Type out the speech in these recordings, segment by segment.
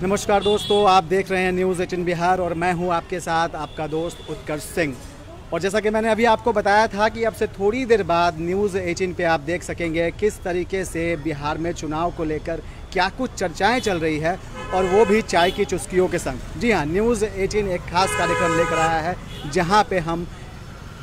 नमस्कार दोस्तों, आप देख रहे हैं न्यूज़ 18 बिहार और मैं हूं आपके साथ आपका दोस्त उत्कर्ष सिंह। और जैसा कि मैंने अभी आपको बताया था कि अब से थोड़ी देर बाद न्यूज़ 18 पे आप देख सकेंगे किस तरीके से बिहार में चुनाव को लेकर क्या कुछ चर्चाएं चल रही है, और वो भी चाय की चुस्कियों के संग। जी हाँ, न्यूज़ 18 एक खास कार्यक्रम लेकर आया है जहाँ पे हम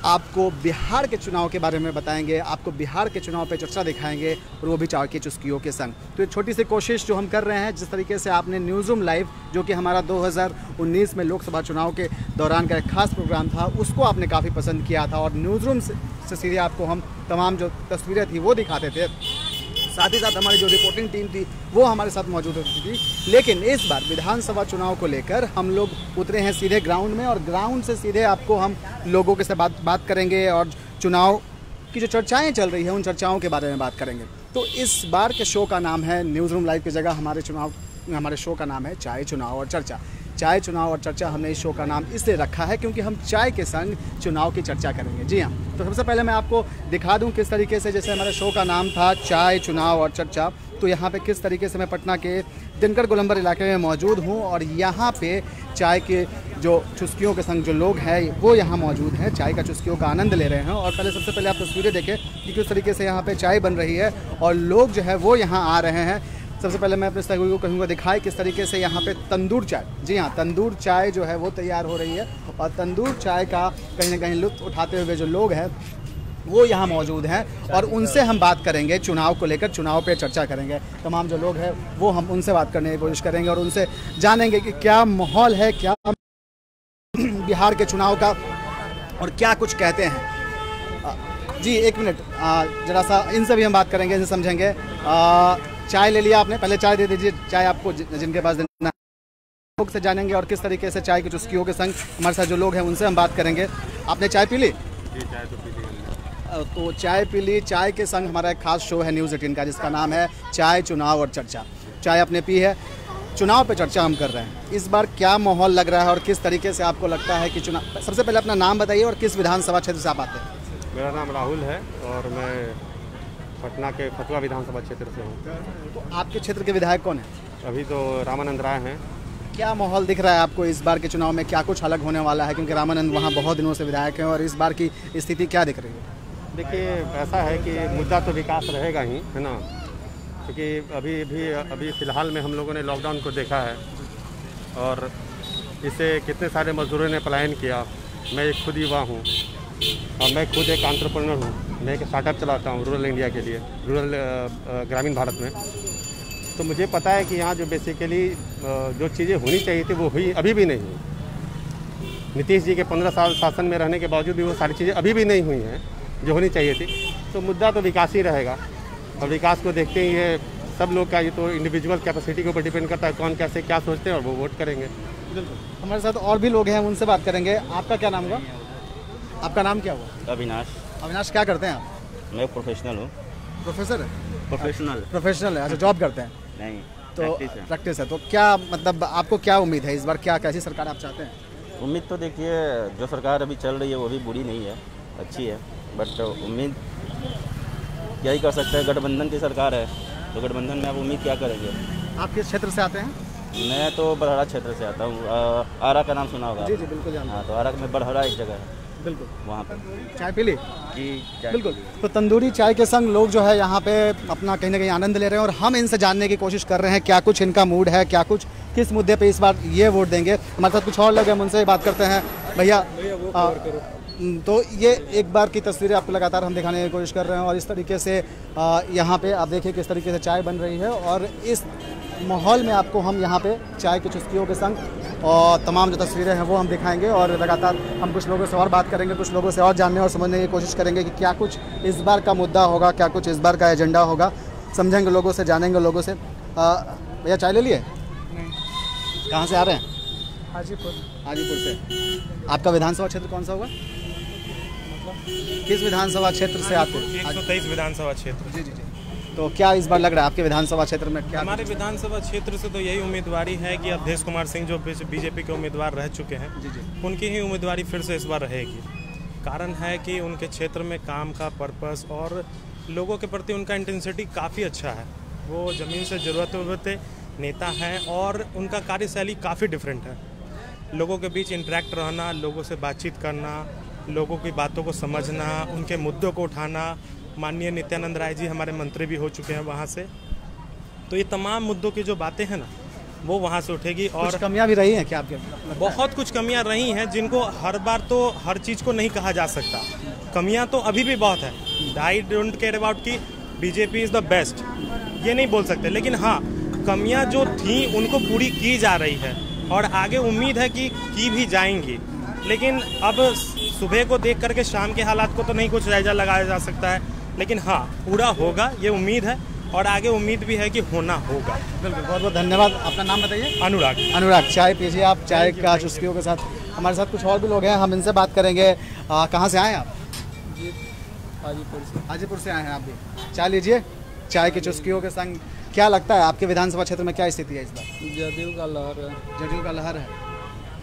आपको बिहार के चुनाव के बारे में बताएंगे, आपको बिहार के चुनाव पे चर्चा दिखाएंगे, और वो भी चाय की चुस्कियों के संग। तो एक छोटी सी कोशिश जो हम कर रहे हैं, जिस तरीके से आपने न्यूज़रूम लाइव जो कि हमारा 2019 में लोकसभा चुनाव के दौरान का एक खास प्रोग्राम था, उसको आपने काफ़ी पसंद किया था और न्यूज़रूम से सीधे आपको हम तमाम जो तस्वीरें थी वो दिखाते थे। साथ ही साथ हमारी जो रिपोर्टिंग टीम थी वो हमारे साथ मौजूद होती थी। लेकिन इस बार विधानसभा चुनाव को लेकर हम लोग उतरे हैं सीधे ग्राउंड में, और ग्राउंड से सीधे आपको हम लोगों के से बात करेंगे और चुनाव की जो चर्चाएं चल रही हैं उन चर्चाओं के बारे में बात करेंगे। तो इस बार के शो का नाम है न्यूज़रूम लाइव की जगह हमारे शो का नाम है चाय, चुनाव और चर्चा। चाय, चुनाव और चर्चा हमने इस शो का नाम इसलिए रखा है क्योंकि हम चाय के संग चुनाव की चर्चा करेंगे। जी हाँ, तो सबसे पहले मैं आपको दिखा दूं किस तरीके से, जैसे हमारे शो का नाम था चाय, चुनाव और चर्चा, तो यहाँ पे किस तरीके से मैं पटना के दिनकर गोलंबर इलाके में मौजूद हूँ और यहाँ पे चाय के जो चुस्कियों के संग जो लोग हैं वो यहाँ मौजूद हैं, चाय का चुस्कियों का आनंद ले रहे हैं। और सबसे पहले आप तस्वीरें देखें कि किस तरीके से यहाँ पे चाय बन रही है और लोग जो है वो यहाँ आ रहे हैं। सबसे पहले मैं अपने सहयोगी को कहूँगा दिखाए किस तरीके से यहाँ पे तंदूर चाय, जी हाँ, तंदूर चाय जो है वो तैयार हो रही है, और तंदूर चाय का कहीं ना कहीं लुत्फ़ उठाते हुए जो लोग हैं वो यहाँ मौजूद हैं, और उनसे हम बात करेंगे चुनाव को लेकर, चुनाव पे चर्चा करेंगे। तमाम जो लोग हैं वो हम उनसे बात करने की कोशिश करेंगे और उनसे जानेंगे कि क्या माहौल है, क्या बिहार के चुनाव का, और क्या कुछ कहते हैं। जी एक मिनट, ज़रा सा इनसे भी हम बात करेंगे, इनसे समझेंगे। चाय ले लिया आपने? पहले चाय दे दीजिए, चाय आपको जिनके पास देना है लोग से जानेंगे, और किस तरीके से चाय की चुस्कियों के संग हमारे साथ जो लोग हैं उनसे हम बात करेंगे। आपने चाय पी ली? जी, चाय तो पी ली। तो चाय पी ली। चाय के संग हमारा एक खास शो है न्यूज़ 18 का जिसका नाम है चाय, चुनाव और चर्चा। चाय आपने पी है, चुनाव पे चर्चा हम कर रहे हैं। इस बार क्या माहौल लग रहा है और किस तरीके से आपको लगता है कि चुनाव, सबसे पहले अपना नाम बताइए और किस विधानसभा क्षेत्र से आप आते हैं? मेरा नाम राहुल है और मैं पटना के फतुहा विधानसभा क्षेत्र से हूँ। तो आपके क्षेत्र के विधायक कौन है? अभी तो रामानंद राय हैं। क्या माहौल दिख रहा है आपको इस बार के चुनाव में? क्या कुछ अलग होने वाला है, क्योंकि रामानंद वहाँ बहुत दिनों से विधायक हैं, और इस बार की स्थिति क्या दिख रही है? देखिए, ऐसा है कि मुद्दा तो विकास रहेगा ही, है ना, क्योंकि अभी फ़िलहाल में हम लोगों ने लॉकडाउन को देखा है और इससे कितने सारे मजदूरों ने पलायन किया। मैं एक खुद युवा हूँ और मैं खुद एक एंटरप्रेन्योर हूँ। मैं एक स्टार्टअप चलाता हूँ रूरल इंडिया के लिए, रूरल ग्रामीण भारत में। तो मुझे पता है कि यहाँ जो बेसिकली जो चीज़ें होनी चाहिए थी वो हुई अभी भी नहीं हुई। नीतीश जी के 15 साल शासन में रहने के बावजूद भी वो सारी चीज़ें अभी भी नहीं हुई हैं जो होनी चाहिए थी। तो मुद्दा तो विकास ही रहेगा, और विकास को देखते ही ये सब लोग का, ये तो इंडिविजुअल कैपेसिटी के ऊपर डिपेंड करता है, कौन कैसे क्या सोचते हैं और वो वोट करेंगे। बिल्कुल, हमारे साथ और भी लोग हैं, उनसे बात करेंगे। आपका क्या नाम हुआ? आपका नाम क्या हुआ? अविनाश। अविनाश, क्या करते हैं आप? मैं प्रोफेशनल हूँ। प्रोफेसर है? प्रोफेशनल है। अच्छा, जॉब करते हैं? नहीं, तो प्रैक्टिस है। तो क्या मतलब आपको क्या उम्मीद है इस बार, क्या कैसी सरकार आप चाहते हैं? उम्मीद तो देखिए, जो सरकार अभी चल रही है वो भी बुरी नहीं है, अच्छी है, बट उम्मीद यही कर सकते हैं, गठबंधन की सरकार है तो गठबंधन में आप उम्मीद क्या करेंगे? आप किस क्षेत्र से आते हैं? मैं तो बड़हरा क्षेत्र से आता हूँ। आरा का नाम सुना होगा? जी बिल्कुल जानता हूँ। हाँ, तो आरा में बड़हरा एक जगह है, बिल्कुल वहाँ पर। चाय पी ली? जी, बिल्कुल। तो तंदूरी चाय के संग लोग जो है यहाँ पे अपना कहीं ना कहीं आनंद ले रहे हैं, और हम इनसे जानने की कोशिश कर रहे हैं क्या कुछ इनका मूड है, क्या कुछ किस मुद्दे पे इस बार ये वोट देंगे। हमारे साथ कुछ और लोग हैं, हम उनसे बात करते हैं। भैया तो ये एक बार की तस्वीरें आपको लगातार हम दिखाने की कोशिश कर रहे हैं, और इस तरीके से यहाँ पे आप देखिए किस तरीके से चाय बन रही है, और इस माहौल में आपको हम यहाँ पे चाय की चुस्कियों के संग और तमाम जो तस्वीरें हैं वो हम दिखाएंगे, और लगातार हम कुछ लोगों से और बात करेंगे, कुछ लोगों से और जानने और समझने की कोशिश करेंगे कि क्या कुछ इस बार का मुद्दा होगा, क्या कुछ इस बार का एजेंडा होगा। समझेंगे लोगों से, जानेंगे लोगों से। भैया चाय ले लिए? नहीं। कहाँ से आ रहे हैं? हाजीपुर से। आपका विधानसभा क्षेत्र कौन सा होगा? किस विधानसभा क्षेत्र से आते हैं? 123 विधानसभा क्षेत्र। जी। तो क्या इस बार लग रहा है आपके विधानसभा क्षेत्र में क्या? हमारे विधानसभा क्षेत्र से तो यही उम्मीदवारी है कि अवधेश कुमार सिंह जो बीजेपी के उम्मीदवार रह चुके हैं, उनकी ही उम्मीदवारी फिर से इस बार रहेगी। कारण है कि उनके क्षेत्र में काम का पर्पस और लोगों के प्रति उनका इंटेंसिटी काफ़ी अच्छा है। वो ज़मीन से ज़रूरतें नेता हैं और उनका कार्यशैली काफ़ी डिफरेंट है। लोगों के बीच इंटरेक्ट रहना, लोगों से बातचीत करना, लोगों की बातों को समझना, उनके मुद्दों को उठाना। माननीय नित्यानंद राय जी हमारे मंत्री भी हो चुके हैं वहाँ से, तो ये तमाम मुद्दों की जो बातें हैं ना वो वहाँ से उठेगी। और कुछ कमियां भी रही हैं क्या आपके? बहुत कुछ कमियां रही हैं जिनको हर बार तो हर चीज़ को नहीं कहा जा सकता। कमियां तो अभी भी बहुत है। आई डोंट केयर अबाउट कि बीजेपी इज़ द बेस्ट, ये नहीं बोल सकते, लेकिन हाँ कमियां जो थी उनको पूरी की जा रही है और आगे उम्मीद है कि की भी जाएंगी। लेकिन अब सुबह को देख करके शाम के हालात को तो नहीं कुछ जायजा लगाया जा सकता है, लेकिन हाँ पूरा होगा ये उम्मीद है और आगे उम्मीद भी है कि होना होगा। बिल्कुल, बहुत बहुत धन्यवाद। अपना नाम बताइए। अनुराग। अनुराग, चाय पीजिए आप, चाय का चुस्कियों के साथ। हमारे साथ कुछ और भी लोग हैं, हम इनसे बात करेंगे। कहाँ से आए हैं आप? जी हाजीपुर से। हाजीपुर से आए हैं आप भी। चाय लीजिए चाय की चुस्कियों के संग। क्या लगता है आपके विधानसभा क्षेत्र में क्या स्थिति है इस बार? जदयू का लहर है। जदयू का लहर है।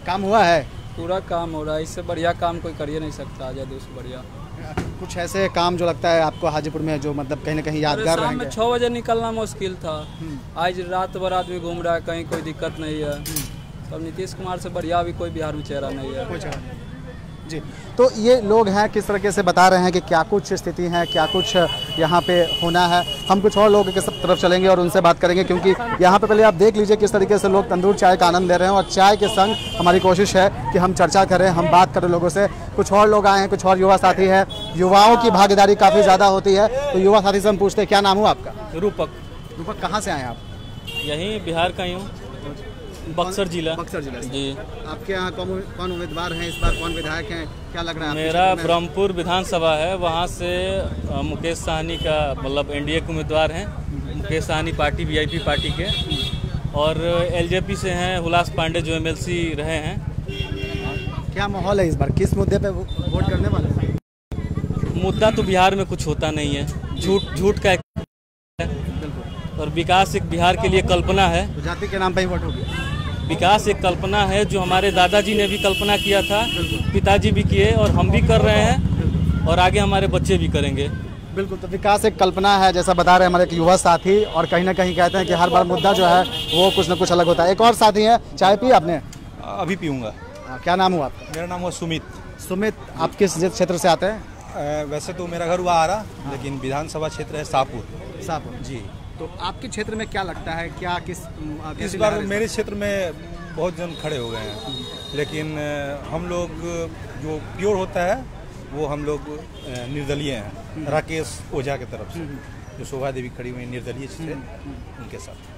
काम हुआ है? पूरा काम हो रहा है, इससे बढ़िया काम कोई कर ही नहीं सकता जदयू से बढ़िया। कुछ ऐसे काम जो लगता है आपको हाजीपुर में जो मतलब कहीं ना कहीं यादगार शाम रहेंगे? में 6 बजे निकलना मुश्किल था, आज रात भर आदमी घूम रहा है, कहीं कोई दिक्कत नहीं है। तब नीतीश कुमार से बढ़िया भी कोई बिहार में चेहरा नहीं है। जी, तो ये लोग हैं किस तरीके से बता रहे हैं कि क्या कुछ स्थिति है, क्या कुछ यहाँ पे होना है। हम कुछ और लोगों के तरफ चलेंगे और उनसे बात करेंगे, क्योंकि यहाँ पे पहले आप देख लीजिए किस तरीके से लोग तंदूर चाय का आनंद ले रहे हैं और चाय के संग हमारी कोशिश है कि हम चर्चा करें, हम बात करें लोगों से। कुछ और लोग आए हैं, कुछ और युवा साथी हैं। युवाओं की भागीदारी काफ़ी ज़्यादा होती है, तो युवा साथी से हम पूछते हैं क्या नाम हुआ आपका? रूपक। रूपक, कहाँ से आए आप? यहीं बिहार का ही हूँ, बक्सर जिला। बक्सर जिला से। जी। आपके यहाँ कौन उम्मीदवार हैं इस बार, कौन विधायक हैं, क्या लग रहा है? मेरा ब्रह्मपुर विधानसभा है, वहाँ से मुकेश साहनी का मतलब एनडीए के उम्मीदवार हैं। Mukesh Sahni party VIP party के, और एलजेपी से हैं हुलास पांडे जो एमएलसी रहे हैं। क्या माहौल है इस बार, किस मुद्दे पे वोट करने वाले हैं? मुद्दा तो बिहार में कुछ होता नहीं है, झूठ का है, और विकास एक बिहार के लिए कल्पना है। तो जाति के नाम पे ही वोट होगी। विकास एक कल्पना है जो हमारे दादाजी ने भी कल्पना किया था, पिताजी भी किए और हम भी कर रहे हैं और आगे हमारे बच्चे भी करेंगे। बिल्कुल, तो विकास एक कल्पना है जैसा बता रहे हैं हमारे एक युवा साथी, और कहीं ना कहीं कहते हैं कि हर बार मुद्दा जो है वो कुछ ना कुछ अलग होता है। एक और साथी है, चाय पी आपने? अभी पीऊँगा। क्या नाम हुआ आपका? मेरा नाम हुआ सुमित। सुमित, आप किस क्षेत्र से आते हैं? वैसे तो मेरा घर हुआ आरा, लेकिन विधानसभा क्षेत्र है शाहपुर। शाहपुर जी। तो आपके क्षेत्र में क्या लगता है, क्या इस बार मेरे क्षेत्र में बहुत जन खड़े हो गए हैं, लेकिन हम लोग जो प्योर होता है वो हम लोग निर्दलीय हैं, राकेश ओझा की तरफ से, जो शोभा देवी खड़ी हुई निर्दलीय से उनके साथ।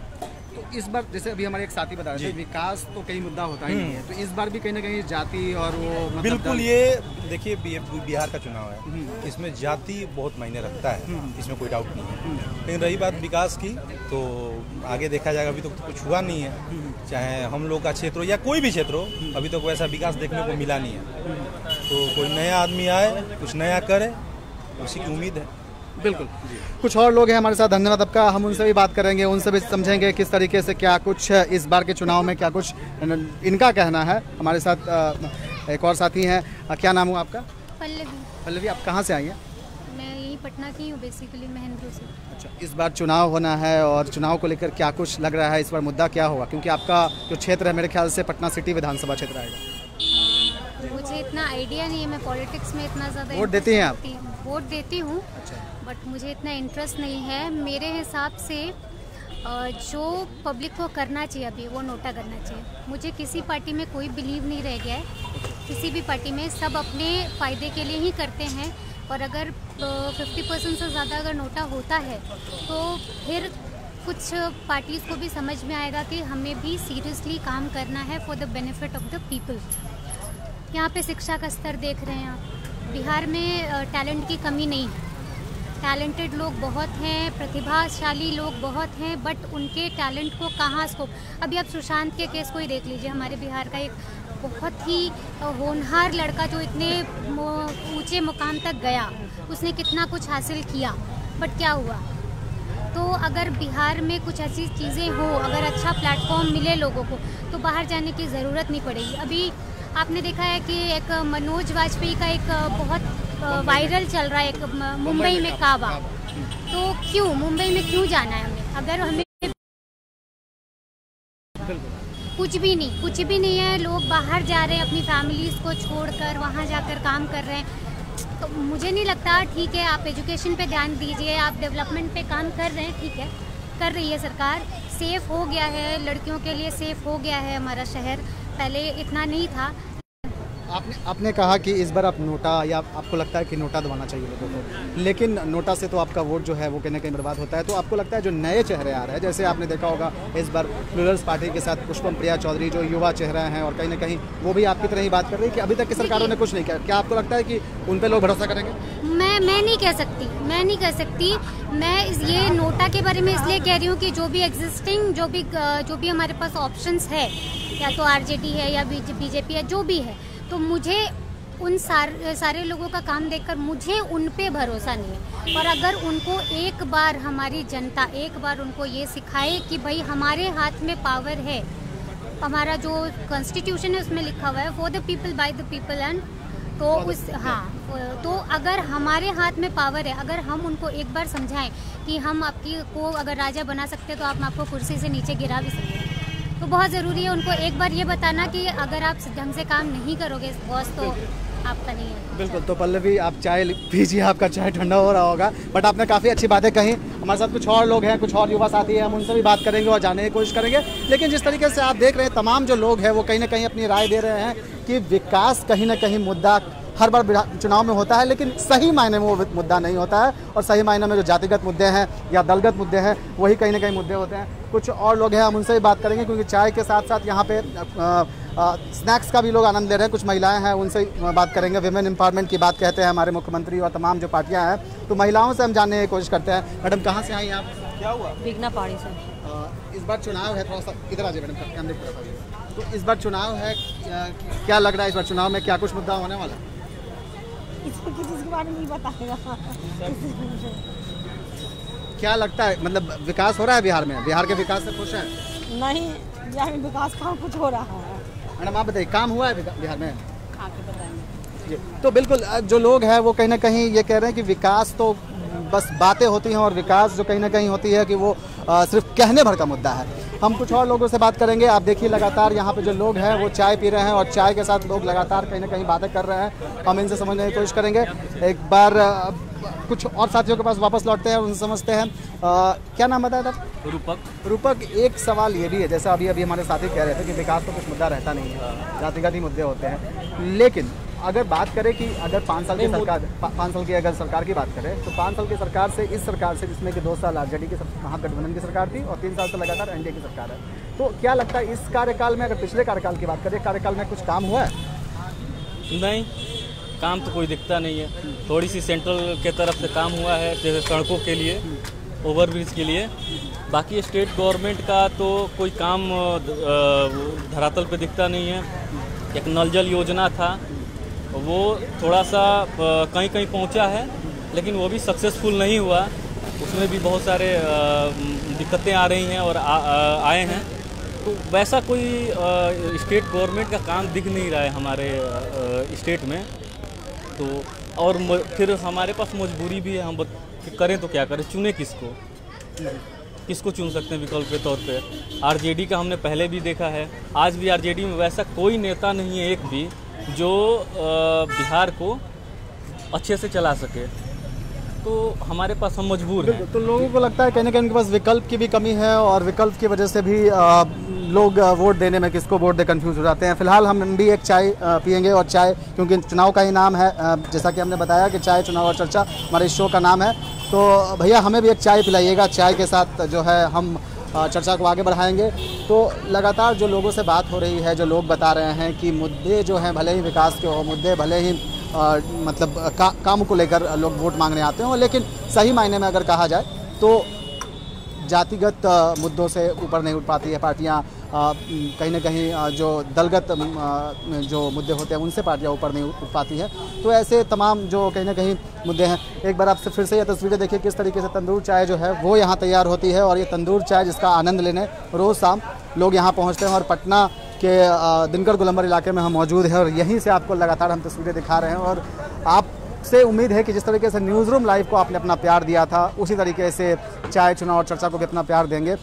तो इस बार जैसे अभी हमारे एक साथी बता रहे थे, विकास तो कई मुद्दा होता ही नहीं है, तो इस बार भी कहीं ना कहीं जाति और वो मतलब बिल्कुल, ये देखिए बिहार का चुनाव है, इसमें जाति बहुत मायने रखता है, इसमें कोई डाउट नहीं है। लेकिन रही बात विकास की, तो आगे देखा जाएगा। अभी तो कुछ हुआ नहीं है, चाहे हम लोग का क्षेत्र हो या कोई भी क्षेत्र हो, अभी तक वैसा विकास देखने को मिला नहीं है। तो कोई नया आदमी आए, कुछ नया करे, उसी की उम्मीद है। बिल्कुल। कुछ और लोग हैं हमारे साथ, धन्यवाद आपका। हम उनसे भी बात करेंगे, उनसे भी समझेंगे किस तरीके से क्या कुछ इस बार के चुनाव में क्या कुछ इनका कहना है। हमारे साथ एक और साथी हैं, क्या नाम हुआ आपका? पल्लवी। पल्लवी, आप कहाँ से आई हैं? मैं यही पटना की हूँ बेसिकली, महेंद्र से। अच्छा, इस बार चुनाव होना है और चुनाव को लेकर क्या कुछ लग रहा है इस बार मुद्दा क्या होगा, क्योंकि आपका जो क्षेत्र है मेरे ख्याल से पटना सिटी विधानसभा क्षेत्र आएगा। मुझे इतना आइडिया नहीं है, मैं पॉलिटिक्स में इतना ज़्यादा वोट देती हैं आप? वोट देती हूँ। अच्छा। बट मुझे इतना इंटरेस्ट नहीं है। मेरे हिसाब से जो पब्लिक को करना चाहिए अभी वो नोटा करना चाहिए। मुझे किसी पार्टी में कोई बिलीव नहीं रह गया है, किसी भी पार्टी में सब अपने फ़ायदे के लिए ही करते हैं। और अगर 50% से ज़्यादा अगर नोटा होता है तो फिर कुछ पार्टीज़ को भी समझ में आएगा कि हमें भी सीरियसली काम करना है for the benefit of the people. यहाँ पे शिक्षा का स्तर देख रहे हैं आप, बिहार में टैलेंट की कमी नहीं है, टैलेंटेड लोग बहुत हैं, प्रतिभाशाली लोग बहुत हैं, बट उनके टैलेंट को कहाँ स्कोप। अभी आप सुशांत के केस को ही देख लीजिए, हमारे बिहार का एक बहुत ही होनहार लड़का जो इतने ऊंचे मुकाम तक गया, उसने कितना कुछ हासिल किया, बट क्या हुआ। तो अगर बिहार में कुछ ऐसी चीज़ें हो, अगर अच्छा प्लेटफॉर्म मिले लोगों को, तो बाहर जाने की ज़रूरत नहीं पड़ेगी। अभी आपने देखा है कि एक मनोज वाजपेयी का एक बहुत वायरल चल रहा है, एक मुंबई में काबा। तो क्यों मुंबई में क्यों जाना है हमें, अगर हमें कुछ भी नहीं है। लोग बाहर जा रहे हैं अपनी फैमिलीज़ को छोड़कर, वहाँ जाकर काम कर रहे हैं। तो मुझे नहीं लगता ठीक है, आप एजुकेशन पे ध्यान दीजिए, आप डेवलपमेंट पे काम कर रहे हैं, ठीक है, कर रही है सरकार। सेफ़ हो गया है, लड़कियों के लिए सेफ़ हो गया है हमारा शहर, पहले इतना नहीं था। आपने कहा कि इस बार आप नोटा, या आपको लगता है कि नोटा दबाना चाहिए लोगों को, लेकिन नोटा से तो आपका वोट जो है वो कहीं ना कहीं बर्बाद होता है। तो आपको लगता है जो नए चेहरे आ रहे हैं, जैसे आपने देखा होगा इस बार प्लूरल्स पार्टी के साथ पुष्पम प्रिया चौधरी जो युवा चेहरा हैं, और कहीं ना कहीं वो भी आपकी तरह ही बात कर रही है कि अभी तक की सरकारों ने कुछ नहीं किया। क्या आपको लगता है कि उन पर लोग भरोसा करेंगे? मैं नहीं कह सकती। मैं ये नोटा के बारे में इसलिए कह रही हूँ कि जो भी एग्जिस्टिंग जो भी हमारे पास ऑप्शंस है, या तो आरजेडी है या बीजेपी है, जो भी है, तो मुझे उन सारे लोगों का काम देखकर मुझे उन पे भरोसा नहीं है। और अगर उनको एक बार हमारी जनता उनको ये सिखाए कि भाई हमारे हाथ में पावर है, हमारा जो कॉन्स्टिट्यूशन है उसमें लिखा हुआ है for the people by the people and, तो अगर हमारे हाथ में पावर है, अगर हम उनको एक बार समझाएं कि हम आपको अगर राजा बना सकते तो आप आपको कुर्सी से नीचे गिरा भी सकते हैं। तो बहुत ज़रूरी है उनको एक बार ये बताना कि अगर आप ढंग से काम नहीं करोगे बॉस, तो आपका नहीं है। बिल्कुल। तो पल्लवी, आप चाय पीजिए, आपका चाय ठंडा हो रहा होगा, बट आपने काफ़ी अच्छी बातें कही। हमारे साथ कुछ और लोग हैं, कुछ और युवा साथी हैं, हम उनसे भी बात करेंगे और जानने की कोशिश करेंगे। लेकिन जिस तरीके से आप देख रहे हैं, तमाम जो लोग हैं वो कहीं ना कहीं अपनी राय दे रहे हैं कि विकास कहीं ना कहीं मुद्दा हर बार चुनाव में होता है, लेकिन सही मायने में वो मुद्दा नहीं होता है, और सही मायने में जो जातिगत मुद्दे हैं या दलगत मुद्दे हैं वही कहीं ना कहीं मुद्दे होते हैं। कुछ और लोग हैं, हम उनसे भी बात करेंगे, क्योंकि चाय के साथ साथ यहाँ पे स्नैक्स का भी लोग आनंद ले रहे हैं। कुछ महिलाएं हैं, उनसे बात करेंगे। विमेन एम्पावरमेंट की बात कहते हैं हमारे मुख्यमंत्री और तमाम जो पार्टियाँ हैं, तो महिलाओं से हम जानने की कोशिश करते हैं। मैडम, कहाँ से आई आप? क्या हुआ? बिगना पहाड़ी से। इस बार चुनाव है, थोड़ा सा इधर आ जाइए मैडम, कैमरे की तरफ आइए। तो इस बार चुनाव है, क्या लग रहा है इस बार चुनाव में क्या कुछ मुद्दा होने वाला है? इसको किसी के बारे में नहीं बताएगा। क्या लगता है, मतलब विकास हो रहा है बिहार में? बिहार के विकास से खुश है? नहीं, बिहार में विकास कहाँ कुछ हो रहा है। मैडम आप बताइए, काम हुआ है बिहार में? तो बिल्कुल, जो लोग हैं वो कहीं ना कहीं ये कह रहे हैं कि विकास तो बस बातें होती हैं, और विकास जो कहीं ना कहीं होती है कि वो सिर्फ कहने भर का मुद्दा है। हम कुछ और लोगों से बात करेंगे। आप देखिए लगातार यहाँ पे जो लोग हैं वो चाय पी रहे हैं, और चाय के साथ लोग लगातार कहीं ना कहीं बातें कर रहे हैं। हम इनसे समझने की कोशिश करेंगे। एक बार कुछ और साथियों के पास वापस लौटते हैं, उनसे समझते हैं। क्या नाम बताया था? रूपक। एक सवाल ये भी है, जैसा अभी हमारे साथी कह रहे थे कि विकास तो कुछ मुद्दा रहता नहीं है, जातिगत ही मुद्दे होते हैं। लेकिन अगर बात करें कि अगर 5 साल की सरकार, 5 साल की अगर सरकार की बात करें, तो 5 साल की सरकार से, इस सरकार से, जिसमें कि 2 साल आरजेडी के महागठबंधन की सरकार थी और 3 साल से लगातार एनडीए की सरकार है, तो क्या लगता है इस कार्यकाल में, अगर पिछले कार्यकाल की बात करें, कार्यकाल में कुछ काम हुआ है? नहीं, काम तो कोई दिखता नहीं है। थोड़ी सी सेंट्रल के तरफ से काम हुआ है, जैसे सड़कों के लिए, ओवरब्रिज के लिए। बाकी स्टेट गवर्नमेंट का तो कोई काम धरातल पे दिखता नहीं है। एक नल जल योजना था, वो थोड़ा सा कहीं कहीं पहुंचा है, लेकिन वो भी सक्सेसफुल नहीं हुआ। उसमें भी बहुत सारे दिक्कतें आ रही हैं और आए हैं। तो वैसा कोई स्टेट गवर्नमेंट का काम दिख नहीं रहा है हमारे स्टेट में। तो और फिर हमारे पास मजबूरी भी है, हम करें तो क्या करें, चुने किसको चुन सकते हैं विकल्प के तौर पे? आरजेडी का हमने पहले भी देखा है, आज भी आरजेडी में वैसा कोई नेता नहीं है एक भी जो बिहार को अच्छे से चला सके। तो हमारे पास हम मजबूर हैं। तो लोगों को लगता है कहीं ना कहीं उनके पास विकल्प की भी कमी है, और विकल्प की वजह से भी लोग वोट देने में किसको वोट दे कंफ्यूज हो जाते हैं। फिलहाल हम भी एक चाय पियेंगे, और चाय क्योंकि चुनाव का ही नाम है, जैसा कि हमने बताया कि चाय चुनाव और चर्चा हमारे इस शो का नाम है। तो भैया हमें भी एक चाय पिलाइएगा, चाय के साथ जो है हम चर्चा को आगे बढ़ाएंगे। तो लगातार जो लोगों से बात हो रही है, जो लोग बता रहे हैं कि मुद्दे जो हैं भले ही विकास के हो, मुद्दे भले ही मतलब काम को लेकर लोग वोट मांगने आते हों, लेकिन सही मायने में अगर कहा जाए तो जातिगत मुद्दों से ऊपर नहीं उठ पाती है पार्टियां। कहीं ना कहीं जो दलगत जो मुद्दे होते हैं उनसे पार्टियां ऊपर नहीं उठ पाती है। तो ऐसे तमाम जो कहीं ना कहीं मुद्दे हैं। एक बार आपसे फिर से ये तस्वीरें देखिए किस तरीके से तंदूर चाय जो है वो यहाँ तैयार होती है, और ये तंदूर चाय जिसका आनंद लेने रोज़ शाम लोग यहाँ पहुँचते हैं। और पटना के दिनकर गोलंबर इलाके में हम मौजूद हैं, और यहीं से आपको लगातार हम तस्वीरें दिखा रहे हैं। और आपसे उम्मीद है कि जिस तरीके से न्यूज़ रूम लाइव को आपने अपना प्यार दिया था, उसी तरीके से चाय चुनाव और चर्चा को भी अपना प्यार देंगे।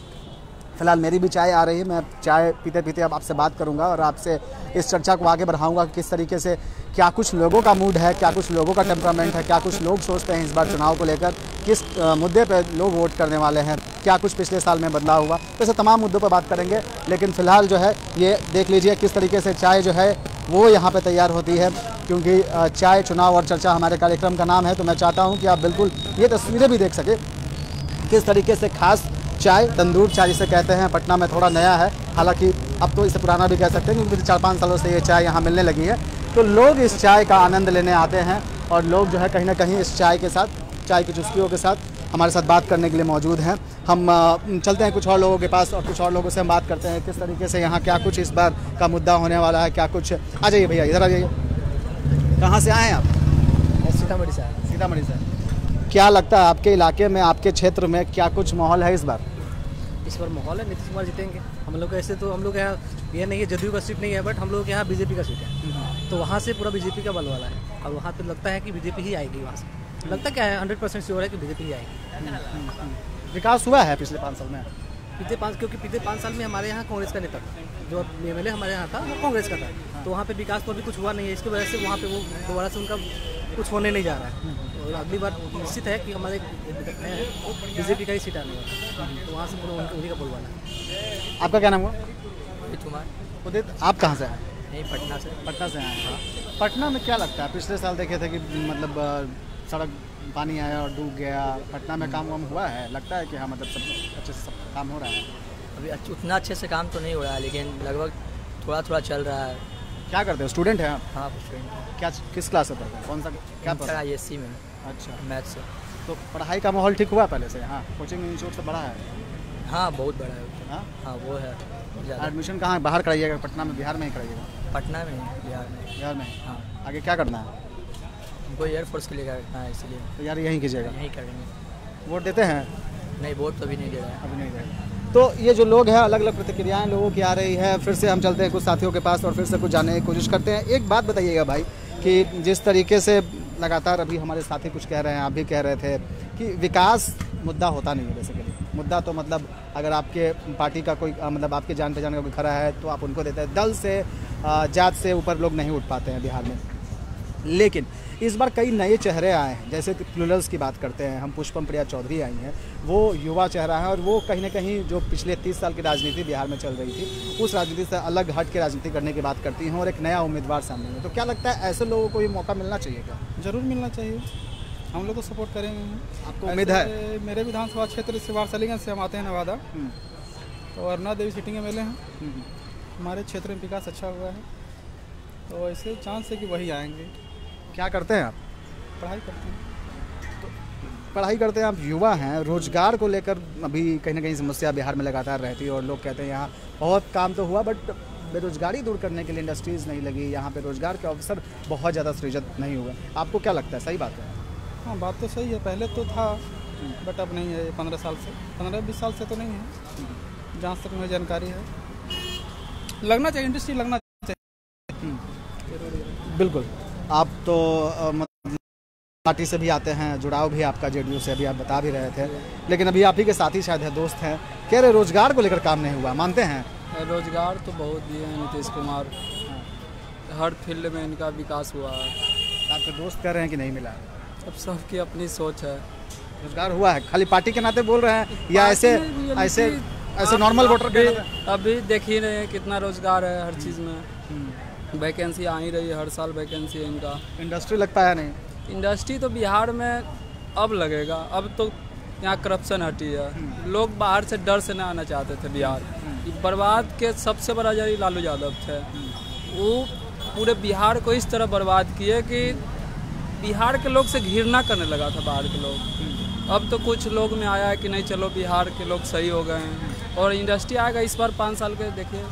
फिलहाल मेरी भी चाय आ रही है, मैं चाय पीते पीते अब आपसे बात करूंगा और आपसे इस चर्चा को आगे बढ़ाऊंगा कि किस तरीके से क्या कुछ लोगों का मूड है, क्या कुछ लोगों का टेम्परामेंट है, क्या कुछ लोग सोचते हैं इस बार चुनाव को लेकर, किस मुद्दे पे लोग वोट करने वाले हैं, क्या कुछ पिछले साल में बदलाव हुआ, वैसे तमाम मुद्दों पर बात करेंगे। लेकिन फ़िलहाल जो है ये देख लीजिए किस तरीके से चाय जो है वो यहाँ पे तैयार होती है, क्योंकि चाय चुनाव और चर्चा हमारे कार्यक्रम का नाम है। तो मैं चाहता हूँ कि आप बिल्कुल ये तस्वीरें भी देख सकें किस तरीके से खास चाय, तंदूर चाय जिसे कहते हैं, पटना में थोड़ा नया है, हालांकि अब तो इसे पुराना भी कह सकते हैं क्योंकि 4-5 सालों से ये चाय यहाँ मिलने लगी है। तो लोग इस चाय का आनंद लेने आते हैं और लोग जो है कहीं ना कहीं इस चाय के साथ, चाय की चुस्कियों के साथ हमारे साथ बात करने के लिए मौजूद हैं। हम चलते हैं कुछ और लोगों के पास और कुछ और लोगों से हम बात करते हैं किस तरीके से यहाँ क्या कुछ इस बार का मुद्दा होने वाला है, क्या कुछ। आ जाइए भैया, इधर आ जाइए। कहाँ से आए हैं आप? सीतामढ़ी से आए। सीतामढ़ी से। क्या लगता है आपके इलाके में, आपके क्षेत्र में क्या कुछ माहौल है इस बार? इस बार माहौल है नीतीश कुमार जीतेंगे। हम लोग ऐसे तो हम लोग यहाँ ये नहीं है, जदयू का सीट नहीं है, बट हम लोग यहाँ बीजेपी का सीट है, तो वहाँ से पूरा बीजेपी का बल वाला है और वहाँ पे लगता है कि बीजेपी ही आएगी। वहाँ से लगता क्या है 100% श्योर है कि बीजेपी ही आएगी। विकास हुआ है पिछले 5 साल में? क्योंकि पिछले 5 साल में हमारे यहाँ कांग्रेस का नेता था, जो MLA हमारे यहाँ था वो कांग्रेस का था, तो वहाँ पे विकास तो अभी कुछ हुआ नहीं है। इसकी वजह से वहाँ पे वो दोबारा से उनका कुछ होने नहीं जा रहा है। और अगली बार निश्चित है कि हमारे बीजेपी का ही सीट आने वाला है, तो वहाँ से उन्हीं का बोलवाना है। आपका क्या नाम हुआ? उदित कुमार। उदित, आप कहाँ से आए? नहीं, पटना से। पटना से आए हैं। पटना में क्या लगता है, पिछले साल देखे थे कि मतलब सड़क पानी आया और डूब गया, पटना में काम वाम हुआ है? लगता है कि हाँ मतलब सब अच्छे से सब काम हो रहा है? अभी उतना अच्छे से काम तो नहीं हो रहा है, लेकिन लगभग थोड़ा थोड़ा चल रहा है। क्या करते हो, स्टूडेंट हैं आप? हाँ, स्टूडेंट। क्या, किस क्लास से पढ़ते हैं, कौन सा क्या पढ़ते हैं? ISC में। अच्छा, मैथ्स से। तो पढ़ाई का माहौल ठीक हुआ पहले से? हाँ, कोचिंग इंस्टीट्यूट से बड़ा है? हाँ, बहुत बड़ा है। हाँ हाँ, वो है। एडमिशन कहाँ, बाहर कराइएगा, पटना में, बिहार में ही कराइएगा? पटना में, बिहार में। बिहार में? हाँ। आगे क्या करना है? हमको एयरफोर्स के लिए करना है, इसलिए तो यार यहीं कीजिएगा? यहीं करेंगे। वोट देते हैं? नहीं, वोट तो अभी नहीं दे रहा है। अभी नहीं दे रहे। तो ये जो लोग हैं, अलग अलग प्रतिक्रियाएं लोगों की आ रही है। फिर से हम चलते हैं कुछ साथियों के पास और फिर से कुछ जानने की कोशिश करते हैं। एक बात बताइएगा भाई कि जिस तरीके से लगातार अभी हमारे साथी कुछ कह रहे हैं, आप भी कह रहे थे कि विकास मुद्दा होता नहीं है बेसिकली। मुद्दा तो मतलब अगर आपके पार्टी का कोई मतलब आपके जान पहचान का कोई खड़ा है तो आप उनको देते हैं। दल से, जात से ऊपर लोग नहीं उठ पाते हैं बिहार में। लेकिन इस बार कई नए चेहरे आए हैं, जैसे कि प्लूरल्स की बात करते हैं हम, पुष्पम प्रिया चौधरी आई हैं, वो युवा चेहरा है और वो कहीं ना कहीं जो पिछले 30 साल की राजनीति बिहार में चल रही थी उस राजनीति से अलग हट के राजनीति करने की बात करती हैं और एक नया उम्मीदवार सामने है। तो क्या लगता है ऐसे लोगों को ये मौका मिलना चाहिए क्या? जरूर मिलना चाहिए, हम लोग तो सपोर्ट करेंगे। आपको उम्मीद है? मेरे विधानसभा क्षेत्र से वारसलीगंज से हम आते हैं, नवादा, तो अरुणा देवी सीटिंग MLA हैं। हमारे क्षेत्र में विकास अच्छा हुआ है, तो ऐसे चांस है कि वही आएंगे। क्या करते हैं आप? पढ़ाई करते हैं। तो पढ़ाई करते हैं आप, युवा हैं, रोजगार को लेकर अभी कहीं ना कहीं समस्या बिहार में लगातार रहती है और लोग कहते हैं यहाँ बहुत काम तो हुआ बट बेरोजगारी दूर करने के लिए इंडस्ट्रीज़ नहीं लगी, यहाँ पे रोजगार के अवसर बहुत ज़्यादा सृजित नहीं हुए। आपको क्या लगता है, सही बात है? हाँ, बात तो सही है, पहले तो था बट अब नहीं है। 15 साल से, 15-20 साल से तो नहीं है, जहाँ तक मुझे जानकारी है। लगना चाहिए, इंडस्ट्री लगना चाहिए। बिल्कुल। आप तो पार्टी से भी आते हैं, जुड़ाव भी आपका JDU से, अभी आप बता भी रहे थे, लेकिन अभी आप ही के साथी शायद है, दोस्त हैं, कह रहे रोजगार को लेकर काम नहीं हुआ, मानते हैं? रोजगार तो बहुत दिए हैं नीतीश कुमार, हर फील्ड में इनका विकास हुआ है। आपके दोस्त कह रहे हैं कि नहीं मिला? अब सबकी अपनी सोच है। रोजगार हुआ है, खाली पार्टी के नाते बोल रहे हैं या ऐसे नॉर्मल वोटर के नाते? अभी देख ही रहे हैं कितना रोजगार है, हर चीज़ में वैकेंसी आ ही रही है, हर साल वैकेंसी है इनका। इंडस्ट्री लग पाया नहीं? इंडस्ट्री तो बिहार में अब लगेगा, अब तो यहाँ करप्शन हटी है, लोग बाहर से डर से ना आना चाहते थे बिहार। बर्बाद के सबसे बड़ा जरिए लालू यादव थे, वो पूरे बिहार को इस तरह बर्बाद किए कि बिहार के लोग से घृणा करने लगा था बाहर के लोग। अब तो कुछ लोग में आया है कि नहीं चलो बिहार के लोग सही हो गए हैं और इंडस्ट्री आएगा इस बार 5 साल के। देखिए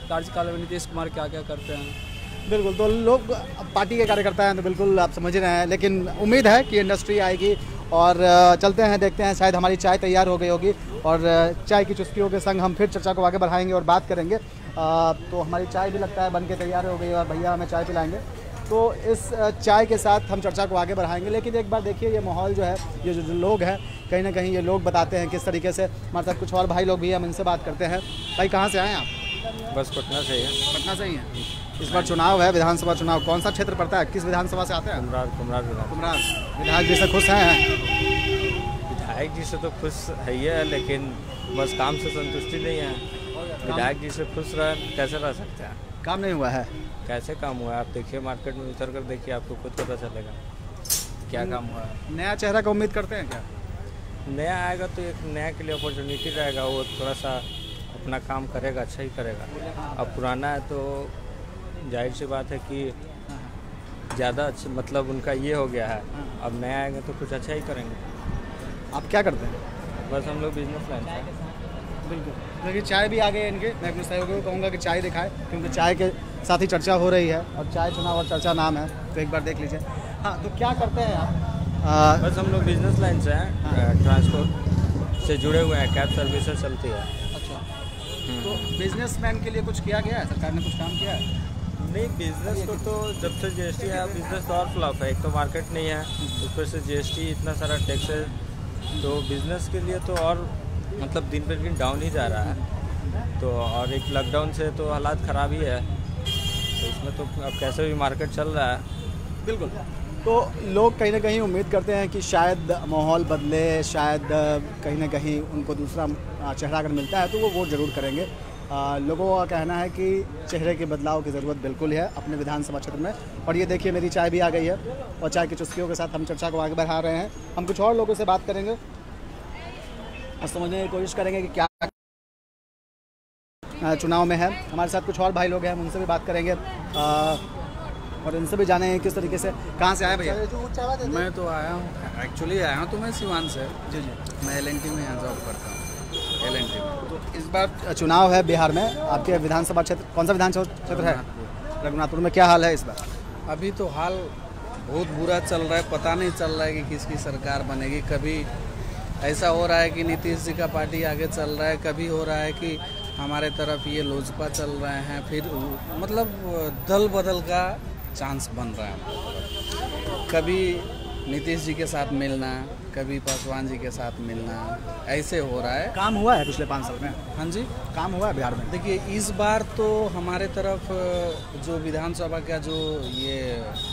कार्यकाल में नीतीश कुमार क्या क्या करते हैं। बिल्कुल, तो लोग पार्टी के कार्यकर्ता हैं तो बिल्कुल आप समझ रहे हैं, लेकिन उम्मीद है कि इंडस्ट्री आएगी और चलते हैं, देखते हैं, शायद हमारी चाय तैयार हो गई होगी और चाय की चुस्कियों के संग हम फिर चर्चा को आगे बढ़ाएंगे और बात करेंगे। तो हमारी चाय भी लगता है बन के तैयार हो गई और भैया हमें चाय पिलाएंगे। तो इस चाय के साथ हम चर्चा को आगे बढ़ाएंगे। लेकिन एक बार देखिए ये माहौल जो है, ये जो लोग हैं, कहीं ना कहीं ये लोग बताते हैं किस तरीके से। हमारे साथ कुछ और भाई लोग भी हैं, हम इनसे बात करते हैं। भाई कहाँ से आए हैं आप? बस पटना से ही है। पटना से ही हैं। इस बार चुनाव है, विधानसभा चुनाव, कौन सा क्षेत्र पड़ता है, किस विधानसभा से आते हैं? कुमरार विधायक जी से खुश हैं? विधायक जी से तो खुश है ही है, लेकिन बस काम से संतुष्टि नहीं है। विधायक जी से खुश कैसे रह सकते हैं? काम नहीं हुआ है। कैसे काम हुआ है? आप देखिए, मार्केट में उतर कर देखिए, आपको खुद पता चलेगा क्या काम हुआ है। नया चेहरा का उम्मीद करते हैं क्या? नया आएगा तो एक नया के लिए अपॉर्चुनिटी रहेगा, वो थोड़ा सा अपना काम करेगा, अच्छा ही करेगा। अब पुराना है तो जाहिर सी बात है कि ज़्यादा अच्छा, मतलब उनका ये हो गया है। अब नया आएगा तो कुछ अच्छा ही करेंगे। आप क्या करते हैं? बस हम लोग बिजनेस लाइन से। बिल्कुल, क्योंकि चाय भी आ गई है इनके। मैं अपने सहयोगियों को कहूँगा कि चाय दिखाए, क्योंकि चाय के साथ ही चर्चा हो रही है और चाय चुनाव और चर्चा नाम है, तो एक बार देख लीजिए। हाँ, तो क्या करते हैं आप? बस हम लोग बिजनेस लाइन से हैं, ट्रांसपोर्ट से जुड़े हुए हैं, कैब सर्विसेज चलती है। अच्छा, तो बिजनेसमैन के लिए कुछ किया गया है? सरकार ने कुछ काम किया है? नहीं, बिजनेस को तो जब से जीएसटी है, बिजनेस तो और फ्लॉप है। एक तो मार्केट नहीं है, उस पर से जीएसटी, इतना सारा टैक्सेस, तो बिजनेस के लिए तो और मतलब दिन पर दिन डाउन ही जा रहा है। तो और एक लॉकडाउन से तो हालात ख़राब ही है, तो इसमें तो अब कैसे भी मार्केट चल रहा है। बिल्कुल, तो लोग कहीं ना कहीं उम्मीद करते हैं कि शायद माहौल बदले, शायद कहीं ना कहीं उनको दूसरा चेहरा अगर मिलता है तो वो वोट ज़रूर करेंगे। लोगों का कहना है कि चेहरे के बदलाव की ज़रूरत बिल्कुल है अपने विधानसभा क्षेत्र में। और ये देखिए मेरी चाय भी आ गई है और चाय की चुस्कियों के साथ हम चर्चा को आगे बढ़ा रहे हैं। हम कुछ और लोगों से बात करेंगे और समझने की कोशिश करेंगे कि क्या चुनाव में है। हमारे साथ कुछ और भाई लोग हैं, हम उनसे भी बात करेंगे और इनसे भी जाने किस तरीके से। कहाँ से आए भैया? मैं तो आया हूँ, एक्चुअली आया हूँ तो मैं सिवान से। जी जी, मैं LNT में यहाँ जॉब करता हूँ, LNT में। तो इस बार चुनाव है बिहार में, आपके विधानसभा क्षेत्र कौन सा विधानसभा क्षेत्र है? रघुनाथपुर में। क्या हाल है इस बार? अभी तो हाल बहुत बुरा चल रहा है, पता नहीं चल रहा है कि किसकी सरकार बनेगी। कभी ऐसा हो रहा है कि नीतीश जी का पार्टी आगे चल रहा है, कभी हो रहा है कि हमारे तरफ ये लोजपा चल रहे हैं, फिर मतलब दल बदल का चांस बन रहा है। कभी नीतीश जी के साथ मिलना, कभी पासवान जी के साथ मिलना, ऐसे हो रहा है। काम हुआ है पिछले 5 साल में? हाँ जी, काम हुआ है बिहार में। देखिए इस बार तो हमारे तरफ जो विधानसभा का जो ये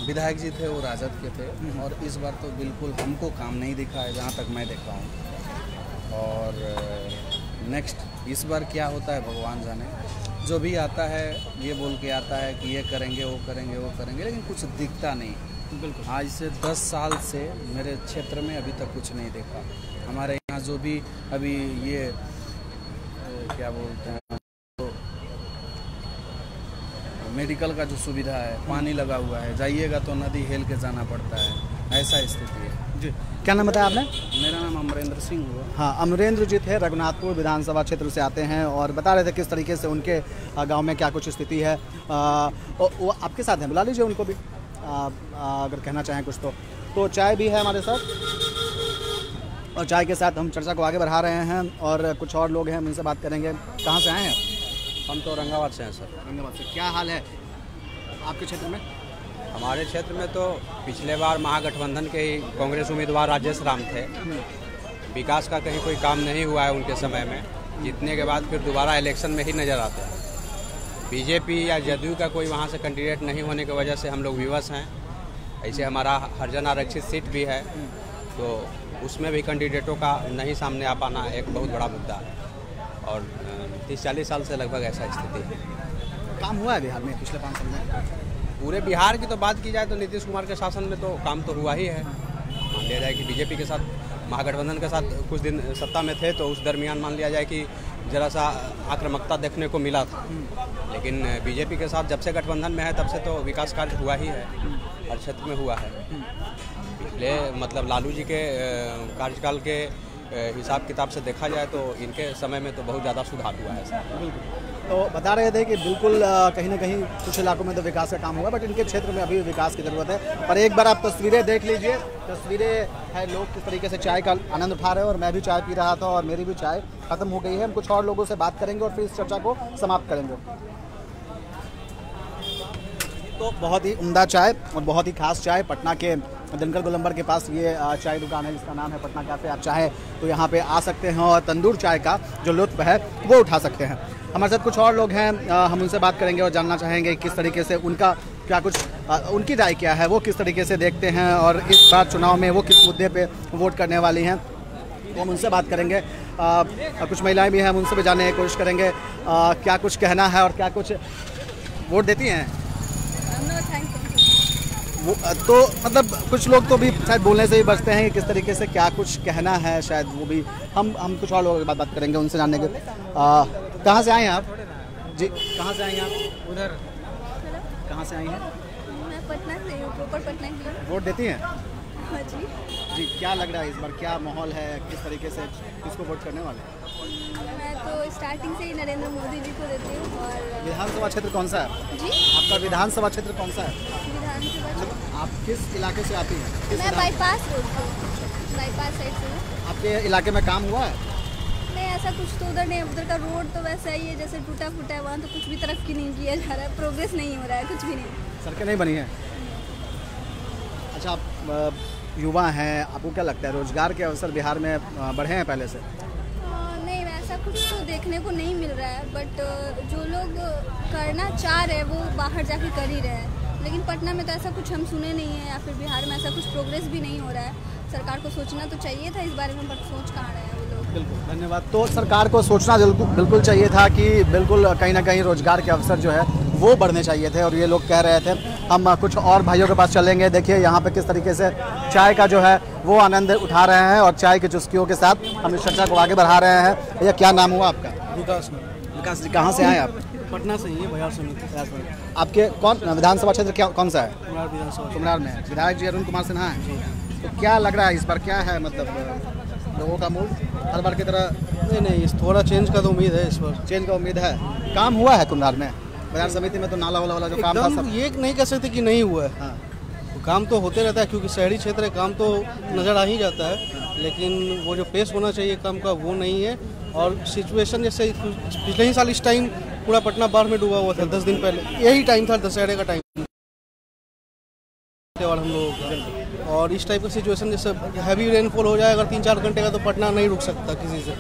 विधायक जी थे वो राजद के थे, और इस बार तो बिल्कुल हमको काम नहीं दिखा है जहाँ तक मैं देखा हूँ। और नेक्स्ट इस बार क्या होता है भगवान जाने। जो भी आता है ये बोल के आता है कि ये करेंगे, वो करेंगे, वो करेंगे, लेकिन कुछ दिखता नहीं। बिल्कुल, आज से 10 साल से मेरे क्षेत्र में अभी तक कुछ नहीं देखा। हमारे यहाँ जो भी अभी ये क्या बोलते हैं, तो मेडिकल का जो सुविधा है, पानी लगा हुआ है, जाइएगा तो नदी हेल के जाना पड़ता है, ऐसा स्थिति है। जी, क्या नाम बताया आपने? मेरा नाम अमरेंद्र सिंह हुआ। हाँ, अमरेंद्र जी थे, रघुनाथपुर विधानसभा क्षेत्र से आते हैं और बता रहे थे किस तरीके से उनके गांव में क्या कुछ स्थिति है। वो आपके साथ हैं, बुला लीजिए उनको भी अगर कहना चाहें कुछ तो चाय भी है हमारे साथ, और चाय के साथ हम चर्चा को आगे बढ़ा रहे हैं और कुछ और लोग हैं, हम उनसे बात करेंगे। कहाँ से आए हैं? हम तो औरंगाबाद से हैं सर। औरंगाबाद से। क्या हाल है आपके क्षेत्र में? हमारे क्षेत्र में तो पिछले बार महागठबंधन के ही कांग्रेस उम्मीदवार राजेश राम थे। विकास का कहीं कोई काम नहीं हुआ है उनके समय में, जीतने के बाद फिर दोबारा इलेक्शन में ही नज़र आते हैं। बीजेपी या जदयू का कोई वहाँ से कैंडिडेट नहीं होने की वजह से हम लोग विवश हैं। ऐसे हमारा हरिजन आरक्षित सीट भी है, तो उसमें भी कैंडिडेटों का नहीं सामने आ पाना एक बहुत बड़ा मुद्दा है, और 30-40 साल से लगभग ऐसा स्थिति है। काम हुआ है बिहार में पिछले 5 साल में? पूरे बिहार की तो बात की जाए तो नीतीश कुमार के शासन में तो काम तो हुआ ही है। मान लिया जाए कि बीजेपी के साथ, महागठबंधन के साथ कुछ दिन सत्ता में थे, तो उस दरमियान मान लिया जाए कि ज़रा सा आक्रामकता देखने को मिला था। लेकिन बीजेपी के साथ जब से गठबंधन में है तब से तो विकास कार्य हुआ ही है, हर क्षेत्र में हुआ है। पिछले मतलब लालू जी के कार्यकाल के हिसाब किताब से देखा जाए तो इनके समय में तो बहुत ज़्यादा सुधार हुआ है। तो बता रहे थे कि बिल्कुल कहीं ना कहीं कुछ इलाकों में तो विकास का काम हुआ, बट इनके क्षेत्र में अभी विकास की ज़रूरत है। पर एक बार आप तस्वीरें देख लीजिए, तस्वीरें है लोग किस तरीके से चाय का आनंद उठा रहे हैं, और मैं भी चाय पी रहा था और मेरी भी चाय ख़त्म हो गई है। हम कुछ और लोगों से बात करेंगे और फिर इस चर्चा को समाप्त करेंगे। तो बहुत ही उम्दा चाय और बहुत ही खास चाय पटना के दिनकर गोलंबर के पास ये चाय दुकान है जिसका नाम है पटना कैफ़े। आप चाहें तो यहाँ पे आ सकते हैं और तंदूर चाय का जो लुत्फ़ है वो उठा सकते हैं। हमारे साथ कुछ और लोग हैं, हम उनसे बात करेंगे और जानना चाहेंगे किस तरीके से उनका क्या कुछ उनकी राय क्या है, वो किस तरीके से देखते हैं और इस बार चुनाव में वो किस मुद्दे पे वोट करने वाली हैं, तो हम उनसे बात करेंगे। कुछ महिलाएं भी हैं, हम उनसे भी जानने की कोशिश करेंगे क्या कुछ कहना है और क्या कुछ वोट देती हैं। वो तो मतलब कुछ लोग तो भी शायद बोलने से ही बचते हैं कि किस तरीके से क्या कुछ कहना है, शायद वो भी हम कुछ और लोगों के बात करेंगे, उनसे जानने के। कहाँ से आए हैं आप जी? कहाँ से आई हैं आप? उधर कहाँ से आई हैं? मैं पटना से हूँ, प्रॉपर पटना की। वोट देती हैं? हाँ जी। जी, क्या लग रहा है इस बार, क्या माहौल है, किस तरीके से किसको वोट करने वाले? मैं तो स्टार्टिंग से ही नरेंद्र मोदी जी को देती हूँ। और विधानसभा क्षेत्र कौन सा है जी? आपका विधानसभा क्षेत्र कौन सा है? विधानसभा आप किस इलाके से आती हैं? मैं बाईपास रोड से, बाईपास साइड से हूँ। आपके इलाके में काम हुआ है? नहीं, ऐसा कुछ तो उधर नहीं, उधर का रोड तो वैसा ही है जैसे टूटा फूटा है, वहाँ तो कुछ भी तरक्की नहीं किया जा रहा है, प्रोग्रेस नहीं हो रहा है, कुछ भी नहीं। सड़कें नहीं बनी हैं? अच्छा, आप युवा हैं, आपको क्या लगता है रोजगार के अवसर बिहार में बढ़े हैं पहले से? नहीं, वैसा कुछ तो देखने को नहीं मिल रहा है, बट जो लोग करना चाह रहे हैं वो बाहर जाके कर ही रहे हैं। लेकिन पटना में तो ऐसा कुछ हम सुने नहीं है, या फिर बिहार में ऐसा कुछ प्रोग्रेस भी नहीं हो रहा है। सरकार को सोचना तो चाहिए था इस बारे में, बट सोच कहाँ रहे हैं वो लोग। बिल्कुल, धन्यवाद। तो सरकार को सोचना बिल्कुल चाहिए था कि बिल्कुल कहीं ना कहीं रोजगार के अवसर जो है वो बढ़ने चाहिए थे, और ये लोग कह रहे थे। हम कुछ और भाइयों के पास चलेंगे। देखिए यहाँ पे किस तरीके से चाय का जो है वो आनंद उठा रहे हैं और चाय की चुस्कियों के साथ हम इस चर्चा को आगे बढ़ा रहे हैं। भैया, क्या नाम हुआ आपका? विकास जी, कहाँ से आए आप? पटना से ही है, बाजार समिति। आपके कौन विधानसभा क्षेत्र कौन सा है? कुम्हरार विधानसभा। कुम्हरार में विधायक जी अरुण कुमार सिन्हा हैं। तो क्या लग रहा है इस बार, क्या है मतलब लोगों का मूड हर बार की तरह? नहीं, इस थोड़ा चेंज का तो उम्मीद है, इस बार चेंज का उम्मीद है। काम हुआ है कुम्हरार में? बाजार समिति में तो नाला वाला जो काम था सब ये नहीं कह सकते कि नहीं हुआ है। हाँ। तो काम तो होते रहता है, क्योंकि शहरी क्षेत्र है, काम तो नज़र आ ही जाता है, लेकिन वो जो पेश होना चाहिए काम का वो नहीं है। और सिचुएशन जैसे पिछले ही साल इस टाइम पूरा पटना बाढ़ में डूबा हुआ था, 10 दिन पहले यही टाइम था, दशहरे का टाइम और हम लोगों का। और इस टाइप का सिचुएशन जैसे हैवी रेनफॉल हो जाए अगर 3-4 घंटे का, तो पटना नहीं रुक सकता, किसी से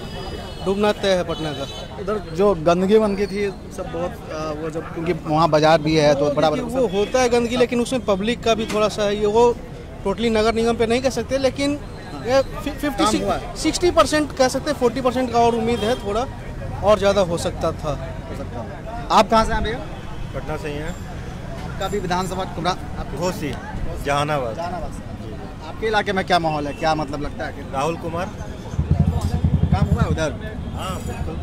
डूबना तय है पटना का। उधर जो गंदगी थी सब बहुत वो जब, क्योंकि वहाँ बाजार भी है तो बड़ा वो होता है गंदगी, लेकिन उसमें पब्लिक का भी थोड़ा सा है, ये वो टोटली नगर निगम पे नहीं कह सकते, लेकिन 50-60% कह सकते, 40% का और उम्मीद है, थोड़ा और ज़्यादा हो सकता था। आप कहाँ से हैं भैया? पटना से ही हैं। आपका भी विधानसभा घोसी, जहानाबाद। आपके इलाके में क्या माहौल है, क्या मतलब लगता है कि राहुल कुमार काम हुआ है उधर? हाँ, बिल्कुल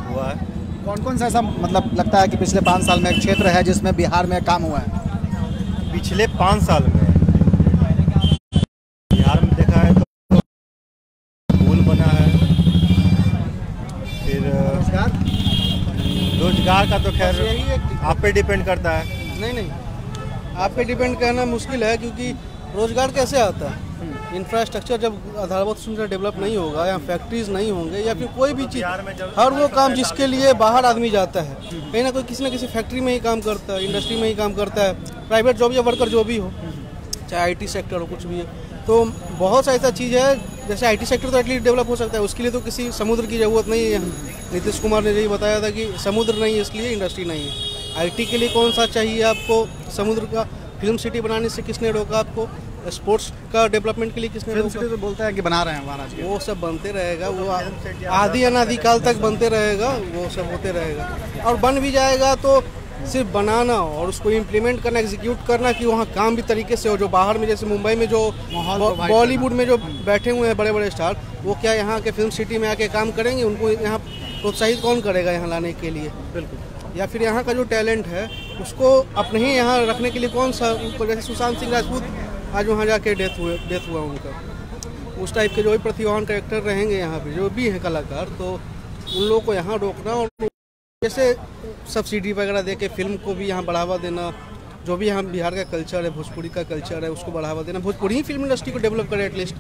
हुआ है। कौन कौन सा ऐसा मतलब लगता है कि पिछले 5 साल में एक क्षेत्र है जिसमें बिहार में काम हुआ है? पिछले 5 साल में बिहार में देखा है तो पुल बना है, फिर रोजगार का तो खैर आप पे डिपेंड करता है। नहीं, आप पे डिपेंड करना मुश्किल है, क्योंकि रोजगार कैसे आता है? इंफ्रास्ट्रक्चर जब आधारभूत सुविधा डेवलप नहीं होगा, या फैक्ट्रीज नहीं होंगे, या फिर कोई भी चीज़, हर वो काम जिसके लिए बाहर आदमी जाता है, कहीं ना कोई किसी न किसी फैक्ट्री में ही काम करता है, इंडस्ट्री में ही काम करता है, प्राइवेट जॉब या वर्कर जो भी हो, चाहे IT सेक्टर हो, कुछ भी है। तो बहुत सा ऐसा चीज़ है, जैसे IT सेक्टर तो एटलीस्ट डेवलप हो सकता है, उसके लिए तो किसी समुद्र की ज़रूरत नहीं है। नीतीश कुमार ने यही बताया था कि समुद्र नहीं है इसलिए इंडस्ट्री नहीं है। IT के लिए कौन सा चाहिए आपको? समुद्र का फिल्म सिटी बनाने से किसने रोका आपको? स्पोर्ट्स का डेवलपमेंट के लिए किसने रोका? फिल्म सिटी तो बोलते हैं कि बना रहे हैं महाराज, वो सब बनते रहेगा, वो आदि अनादिकाल तक बनते रहेगा, वो सब होते रहेगा। और बन भी जाएगा तो सिर्फ बनाना और उसको इम्प्लीमेंट करना, एग्जीक्यूट करना कि वहाँ काम भी तरीके से हो। जो बाहर में जैसे मुंबई में जो बॉलीवुड में जो बैठे हुए हैं बड़े बड़े स्टार, वो क्या यहाँ के फिल्म सिटी में आके काम करेंगे? उनको यहाँ प्रोत्साहित कौन करेगा यहाँ लाने के लिए? बिल्कुल। या फिर यहाँ का जो टैलेंट है उसको अपने ही यहाँ रखने के लिए कौन सा, जैसे सुशांत सिंह राजपूत आज वहाँ जाके डेथ हुआ उनका, उस टाइप के जो भी प्रतिभावान कैरेक्टर रहेंगे यहाँ पे जो भी हैं कलाकार, तो उन लोगों को यहाँ रोकना और जैसे सब्सिडी वगैरह दे के फिल्म को भी यहाँ बढ़ावा देना, जो भी हम बिहार का कल्चर है, भोजपुरी का कल्चर है, उसको बढ़ावा देना, भोजपुरी ही फिल्म इंडस्ट्री को डेवलप करे। एटलीस्ट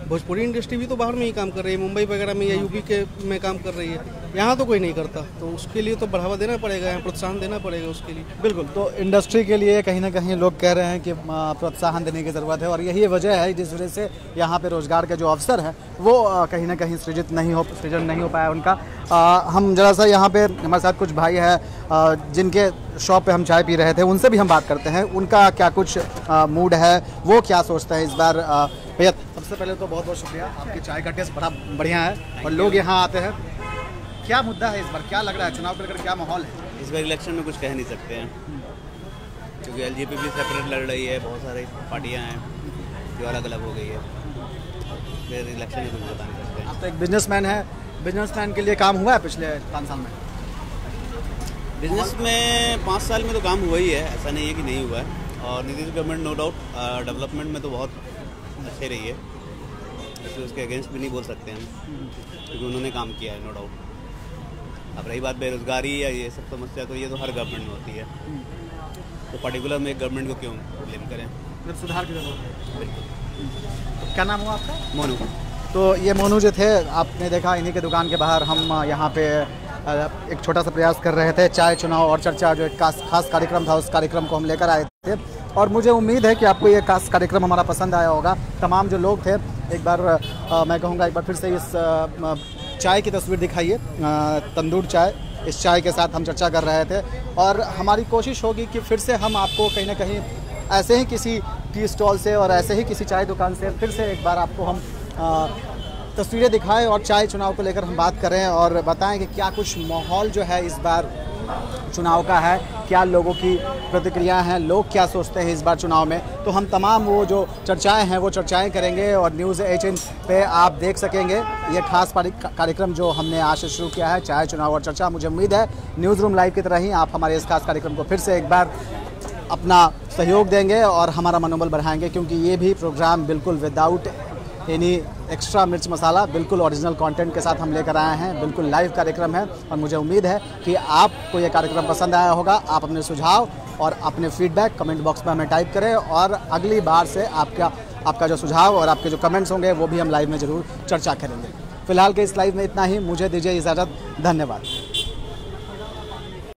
भोजपुरी इंडस्ट्री भी तो बाहर में ही काम कर रही है, मुंबई वगैरह में या यूपी के में काम कर रही है, यहाँ तो कोई नहीं करता। तो उसके लिए तो बढ़ावा देना पड़ेगा, यहाँ प्रोत्साहन देना पड़ेगा उसके लिए। बिल्कुल, तो इंडस्ट्री के लिए कहीं ना कहीं लोग कह रहे हैं कि प्रोत्साहन देने की ज़रूरत है, और यही वजह है जिस वजह से यहाँ पे रोज़गार के जो अवसर हैं वो कहीं ना कहीं सृजन नहीं हो पाया उनका। हम जरा सा यहाँ पे हमारे साथ कुछ भाई हैं जिनके शॉप पे हम चाय पी रहे थे, उनसे भी हम बात करते हैं, उनका क्या कुछ मूड है, वो क्या सोचते हैं इस बार। भैया सबसे पहले तो बहुत बहुत शुक्रिया, आपकी चाय का टेस्ट बड़ा बढ़िया है और लोग यहाँ आते हैं। क्या मुद्दा है इस बार, क्या लग रहा है चुनाव को लेकर, क्या माहौल है इस बार? इलेक्शन में कुछ कह नहीं सकते हैं क्योंकि एलजेपी भी सेपरेट लड़ रही है, बहुत सारी पार्टियाँ हैं जो अलग अलग हो गई है, फिर इलेक्शन में कुछ बता नहीं सकते। आप तो एक बिजनेसमैन है, बिजनेसमैन के लिए काम हुआ है पिछले 5 साल में? बिजनेस में 5 साल में तो काम हुआ ही है, ऐसा नहीं है कि नहीं हुआ है। और Nitish government no doubt development में तो बहुत अच्छे रही है, इसलिए उसके अगेंस्ट भी नहीं बोल सकते हम क्योंकि उन्होंने काम किया है, नो डाउट। अब रही बात बेरोजगारी या ये सब समस्या, तो ये तो हर गवर्नमेंट में होती है, तो पर्टिकुलर में एक गवर्नमेंट को क्यों ब्लेम करें? जब सुधार की जरूरत है। बिल्कुल। क्या नाम हुआ आपका? मोनू। तो ये मोनू जो थे, आपने देखा इन्हीं के दुकान के बाहर हम यहाँ पे एक छोटा सा प्रयास कर रहे थे, चाय चुनाव और चर्चा जो एक खास कार्यक्रम था, उस कार्यक्रम को हम लेकर आए थे और मुझे उम्मीद है कि आपको ये खास कार्यक्रम हमारा पसंद आया होगा। तमाम जो लोग थे, एक बार मैं कहूँगा एक बार फिर से इस चाय की तस्वीर दिखाइए, तंदूर चाय, इस चाय के साथ हम चर्चा कर रहे थे और हमारी कोशिश होगी कि फिर से हम आपको कहीं ना कहीं ऐसे ही किसी टी स्टॉल से और ऐसे ही किसी चाय दुकान से फिर से एक बार आपको हम तस्वीरें दिखाएं और चाय चुनाव को लेकर हम बात करें और बताएं कि क्या कुछ माहौल जो है इस बार चुनाव का है, क्या लोगों की प्रतिक्रिया हैं, लोग क्या सोचते हैं इस बार चुनाव में। तो हम तमाम वो जो चर्चाएं हैं वो चर्चाएं करेंगे और न्यूज़ 18 पे आप देख सकेंगे ये खास कार्यक्रम जो हमने आज से शुरू किया है, चाय चुनाव और चर्चा। मुझे उम्मीद है न्यूज़ रूम लाइव की तरह ही आप हमारे इस खास कार्यक्रम को फिर से एक बार अपना सहयोग देंगे और हमारा मनोबल बढ़ाएंगे, क्योंकि ये भी प्रोग्राम बिल्कुल विदाउट एनी एक्स्ट्रा मिर्च मसाला, बिल्कुल ओरिजिनल कंटेंट के साथ हम लेकर आए हैं, बिल्कुल लाइव कार्यक्रम है और मुझे उम्मीद है कि आपको ये कार्यक्रम पसंद आया होगा। आप अपने सुझाव और अपने फीडबैक कमेंट बॉक्स में हमें टाइप करें और अगली बार से आपका जो सुझाव और आपके जो कमेंट्स होंगे वो भी हम लाइव में ज़रूर चर्चा करेंगे। फिलहाल के इस लाइव में इतना ही, मुझे दीजिए इजाज़त, धन्यवाद।